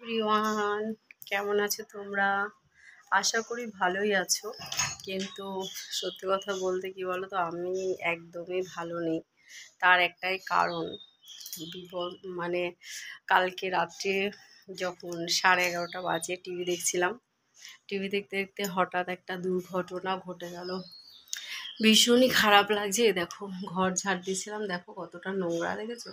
Everyone, কেমন আছো তোমরা? আশা করি ভালোই আছো। কিন্তু সত্যি কথা বলতে কি বলো তো, আমি একদমই ভালো নেই। তার একটাই কারণ, বিপদ মানে কালকে রাত্রে যখন 11:30 বাজে টিভি দেখছিলাম, টিভি দেখতে দেখতে হঠাৎ একটা দুর্ঘটনা ঘটে গেল। ভীষণই খারাপ লাগছে। দেখো, ঘর ঝাড় দিয়েছিলাম, দেখো কতটা নোংরা, দেখেছো?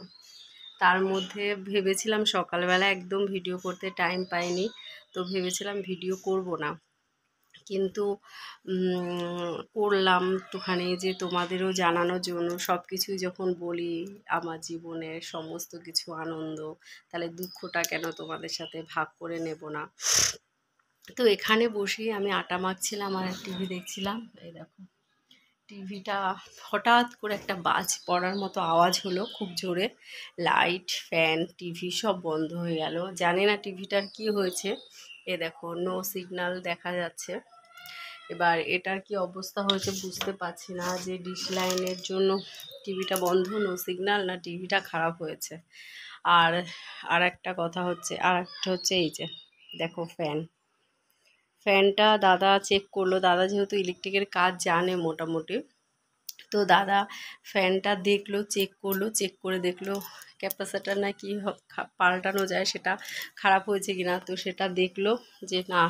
তার মধ্যে ভেবেছিলাম সকালবেলা একদম ভিডিও করতে টাইম পাইনি, তো ভেবেছিলাম ভিডিও করব না, কিন্তু করলাম একটুখানি, যে তোমাদেরও জানানোর জন্য। সব কিছুই যখন বলি, আমার জীবনের সমস্ত কিছু আনন্দ, তাহলে দুঃখটা কেন তোমাদের সাথে ভাগ করে নেব না? তো এখানে বসেই আমি আটা মাখছিলাম আর টিভি দেখছিলাম। এই দেখো, টিভিটা হঠাৎ করে একটা বাজ পড়ার মতো আওয়াজ হলো খুব জোরে। লাইট, ফ্যান, টিভি সব বন্ধ হয়ে গেল। জানি না টিভিটার কি হয়েছে। এ দেখো, নো সিগন্যাল দেখা যাচ্ছে। এবার এটার কি অবস্থা হয়েছে বুঝতে পারছি না, যে ডিশ লাইনের জন্য টিভিটা বন্ধ, নো সিগন্যাল, না টিভিটা খারাপ হয়েছে। আর আর একটা কথা হচ্ছে, আর একটা হচ্ছে এই যে দেখো, ফ্যানটা দাদা চেক করলো। দাদা যেহেতু ইলেকট্রিকের কাজ জানে মোটামুটি, তো দাদা ফ্যানটা দেখলো, চেক করলো, চেক করে দেখলো ক্যাপাসিটার না কি পাল্টানো যায়, সেটা খারাপ হয়েছে কিনা। তো সেটা দেখলো যে না,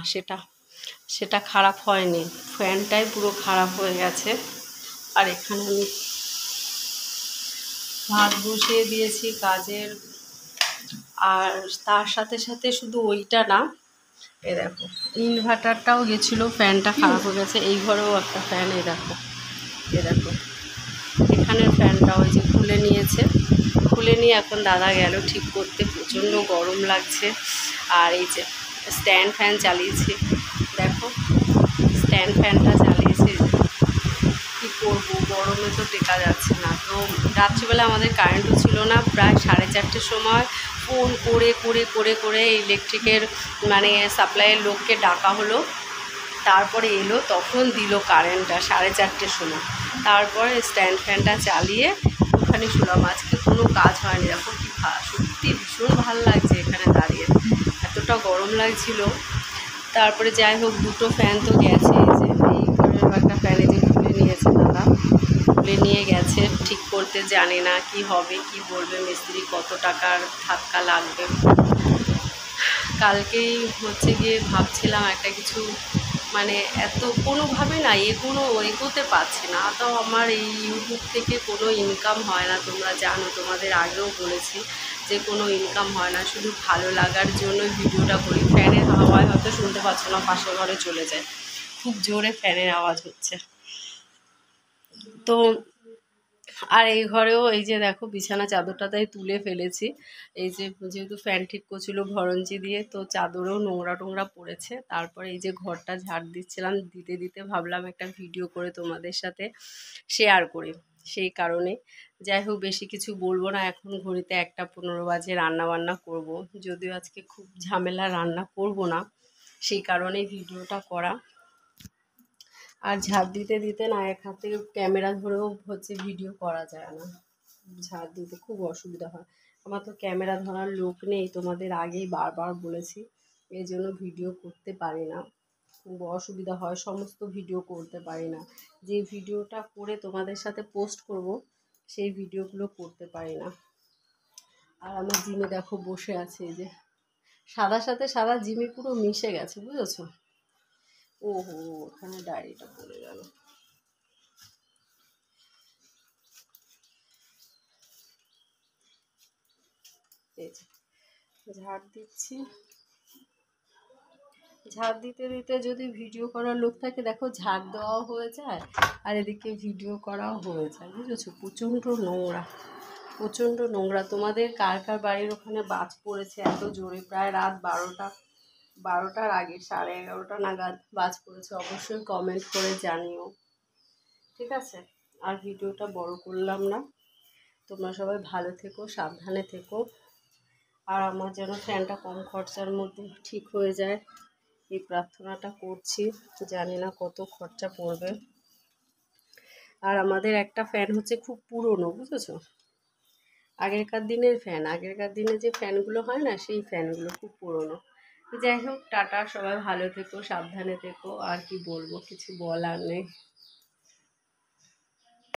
সেটা খারাপ হয়নি, ফ্যানটাই পুরো খারাপ হয়ে গেছে। আর এখানে আমি ভাত বসিয়ে দিয়েছি কাজের। আর তার সাথে সাথে শুধু ওইটা না, এ দেখো ইনভার্টারটাও গেছিলো, ফ্যানটা খারাপ হয়ে গেছে। এই ঘরেও একটা ফ্যান, এ দেখো, এখানের ফ্যানটা ওই যে খুলে নিয়েছে, খুলে নিয়ে এখন দাদা গেল ঠিক করতে। প্রচণ্ড গরম লাগছে। আর এই যে স্ট্যান্ড ফ্যান চালিয়েছি, দেখো স্ট্যান্ড ফ্যানটা চালিয়েছি। কী করবো, গরমে তো টেকা যাচ্ছে না। তো রাত্রিবেলা আমাদের কারেন্টও ছিল না, প্রায় 4:30 সময় ফোন করে করে করে করে ইলেকট্রিকের সাপ্লাইয়ের লোককে ডাকা হলো। তারপরে এলো, তখন দিল কারেন্টটা 4:30 সময়। তারপরে স্ট্যান্ড ফ্যানটা চালিয়ে ওখানে শুলাম। আজকে কোনো কাজ হয়নি। দেখো কি সত্যি ভীষণ ভালো লাগছে এখানে দাঁড়িয়ে, এতটা গরম লাগছিল। তারপরে যাই হোক, দুটো ফ্যান তো গেছে। যে এই ঘরের একটা ফ্যানে যে খুলে নিয়েছে দাদা, খুলে নিয়ে গেছে ঠিক করতে। জানি না কি হবে, কি বলবে মিস্ত্রি, কত টাকার ধাক্কা লাগবে। কালকেই হচ্ছে গিয়ে ভাবছিলাম একটা কিছু, এত কোনোভাবে না এগোতে পারছি না। তাও আমার এই ইউটিউব থেকে কোনো ইনকাম হয় না, তোমরা জানো, তোমাদের আগেও বলেছি যে কোনো ইনকাম হয় না, শুধু ভালো লাগার জন্য ভিডিওটা করি। ফ্যানের হাওয়ায় হয়তো শুনতে পাচ্ছ না, পাশের ঘরে চলে যায়, খুব জোরে ফ্যানের আওয়াজ হচ্ছে। তো আর এই ঘরেও এই যে দেখো, বিছানা চাদরটা তাই তুলে ফেলেছি। এই যে যেহেতু ফ্যান ঠিক করছিল ভরঞ্জি দিয়ে, তো চাদরেও নোংরা টোংরা পড়েছে। তারপরে এই যে ঘরটা ঝাড় দিচ্ছিলাম, দিতে দিতে ভাবলাম একটা ভিডিও করে তোমাদের সাথে শেয়ার করি, সেই কারণে। যাই হোক, বেশি কিছু বলবো না। এখন ঘড়িতে 1:15 বাজে, রান্না বান্না করব। যদিও আজকে খুব ঝামেলা, রান্না করব না, সেই কারণেই ভিডিওটা করা। আর ঝাড় দিতে দিতে না, এক হাতে ক্যামেরা ধরেও হচ্ছে ভিডিও করা যায় না, ঝাড় দিতে খুব অসুবিধা হয়। আমার তো ক্যামেরা ধরার লোক নেই, তোমাদের আগেই বারবার বলেছি, এই জন্য ভিডিও করতে পারি না, খুব অসুবিধা হয়, সমস্ত ভিডিও করতে পারি না। যে ভিডিওটা করে তোমাদের সাথে পোস্ট করব, সেই ভিডিওগুলো করতে পারি না। আর আমার জিমে দেখো বসে আছে, এই যে সাদার সাথে সাদা জিমে পুরো মিশে গেছে, বুঝেছো? ওহো, ওখানে ডায়েরিটা পড়ে গেল। এই যে ঝাড় দিচ্ছি, ঝাড় দিতে দিতে যদি ভিডিও করার লোক থাকে, দেখো ঝাড় দেওয়াও হয়ে যায় আর এদিকে ভিডিও করাও হয়ে যায়, বুঝেছো? প্রচণ্ড নোংরা, প্রচণ্ড নোংরা। তোমাদের কার কার বাড়ির ওখানে বাজ পড়েছে এত জোরে? প্রায় রাত 12টার আগে, 11:30 নাগাদ বাজ পড়েছে। অবশ্যই কমেন্ট করে জানিও, ঠিক আছে? আর ভিডিওটা বড় করলাম না। তোমরা সবাই ভালো থেকো, সাবধানে থেকো। আর আমার যেন ফ্যানটা কম খরচার মধ্যে ঠিক হয়ে যায়, এই প্রার্থনাটা করছি। জানি না কত খরচা পড়বে। আর আমাদের একটা ফ্যান হচ্ছে খুব পুরনো, বুঝেছো? আগেরকার দিনের ফ্যান, আগেরকার দিনে যে ফ্যানগুলো হয় না, সেই ফ্যানগুলো খুব পুরনো। যাই হোক, টাটা, সবাই ভালো থেকো, সাবধানে থেকো, আর কি বলবো, কিছু বলার নেই।